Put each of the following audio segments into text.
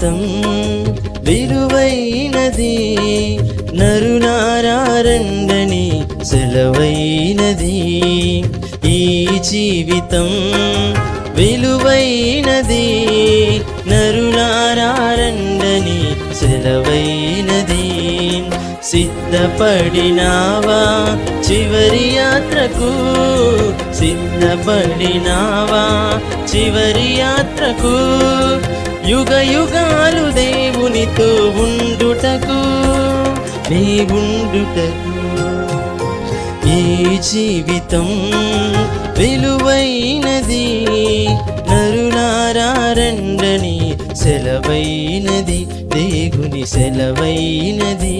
జీవితం విలువైనది, నరులారండని సెలవైనది. ఈ జీవితం విలువైనది, నరులారండని సెలవైనది. సిద్ధపడినావా చివరి యాత్రకు, సిద్ధపడినావా చివరి యాత్రకు, యుగ యుగాలు దేవునితో ఉండుటకు, నీ ఉండుటకు. ఈ జీవితం విలువైనది, నరులారండని సెలవైనది, దేవుని సెలవైనది.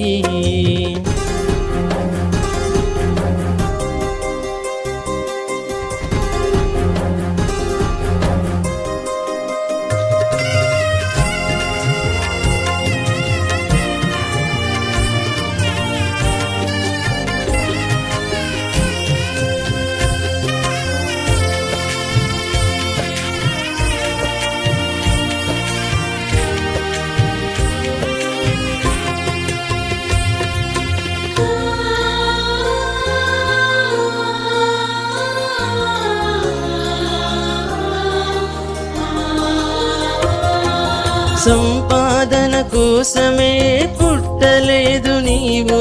సంపాదన కోసమే పుట్టలేదు నీవు,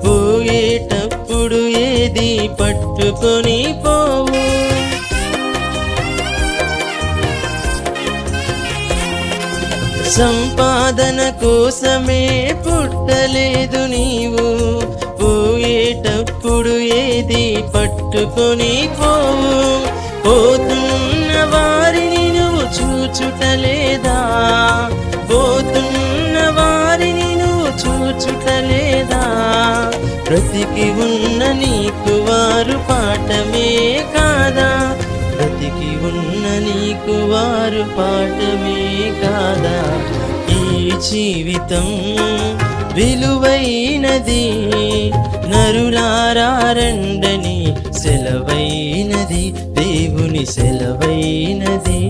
పోయేటప్పుడు ఏది పట్టుకొని పోవు. సంపాదన కోసమే పుట్టలేదు నీవు, పోయేటప్పుడు ఏది పట్టుకొని పోవు. పోతున్న వారిని నువ్వు చూచుటలేదా, పోతున్న వారిని నువ్వు చూచుటలేదా. బ్రతికి ఉన్న నీకు వారు పాఠమే కాదా, బ్రతికి ఉన్న నీకు వారు పాఠమే కాదా. ఈ జీవితం విలువైనది, నరులారండని సెలవైనది, దేవుని సెలవైనది.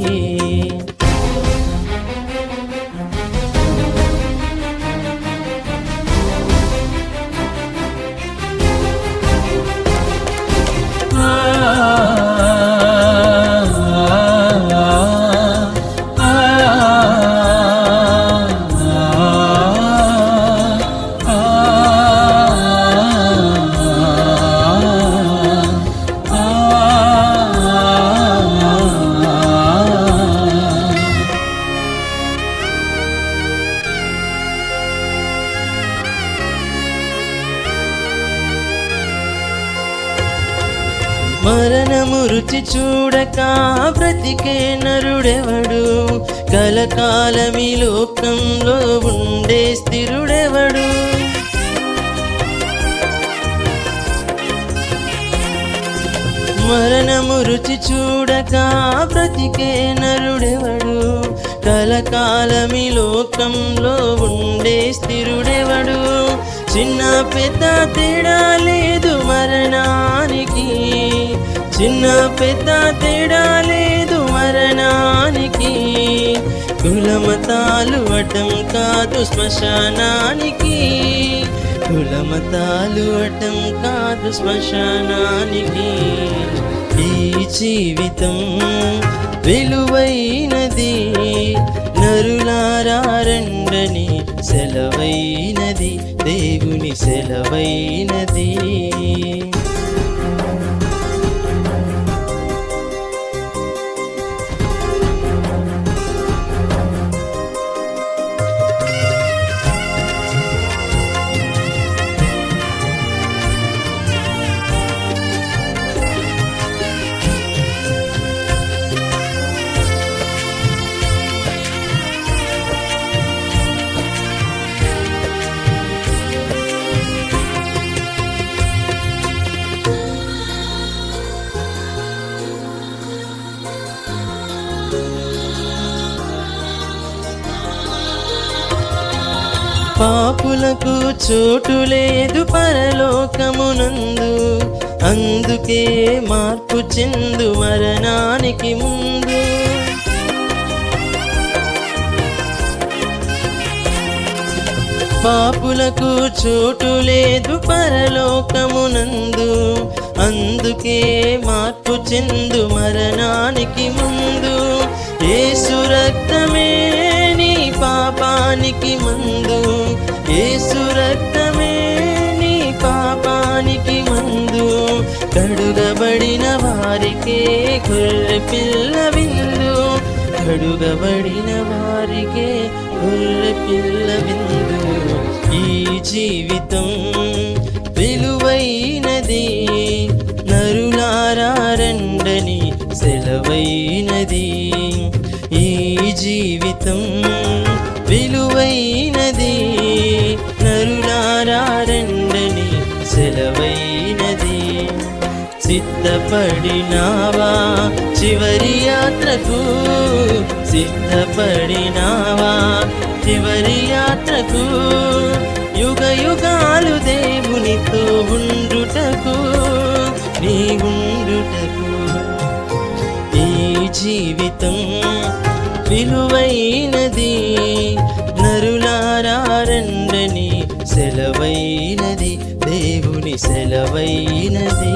మరణము రుచి చూడక బ్రతికే నరుడెవడు, కలకాలమీ లోకంలో ఉండే స్థిరుడెవడు. మరణము రుచి చూడక బ్రతికే నరుడెవడు, కలకాలమీ లోకంలో ఉండే స్థిరుడెవడు. చిన్న పెద్ద తేడా లేదు మరణానికి, చిన్న పెద్ద తేడా లేదు మరణానికి. కులమతాలు అడ్డం కాదు శ్మశానానికి, కులమతాలు అడ్డం కాదు శ్మశానానికి. ఈ జీవితం విలువైనది, నరులారండని సెలవైనది, దేవుని సెలవైనది. పాపులకు చోటు లేదు పరలోకమునందు, అందుకే మార్పు చెందు మరణానికి ముందు. పాపులకు చోటు లేదు పరలోకమునందు, అందుకే మార్పు చెందు మరణానికి ముందు. యేసు రక్తమే నీ పాపానికి మందు, యేసు రక్తమే నీ పాపానికి మందు. కడుగబడిన వారికే గొర్రె పిల్ల విందు, కడుగబడిన వారికే గొర్రె పిల్ల విందు. ఈ జీవితం విలువైనది, నరులారా రండని సెలవైనది. ఈ జీవితం విలువైనది, నరులారా రండని సెలవైనది. సిద్ధపడినావా చివరి యాత్రకు, సిద్ధపడినావా చివరి యాత్రకు. యుగ యుగాలు దేవునితో ఉండుటకు, నీ ఉండుటకు. ఈ జీవితం విలువైనది, నరులారా రండని సెలవైనది, దేవుని సెలవైనది.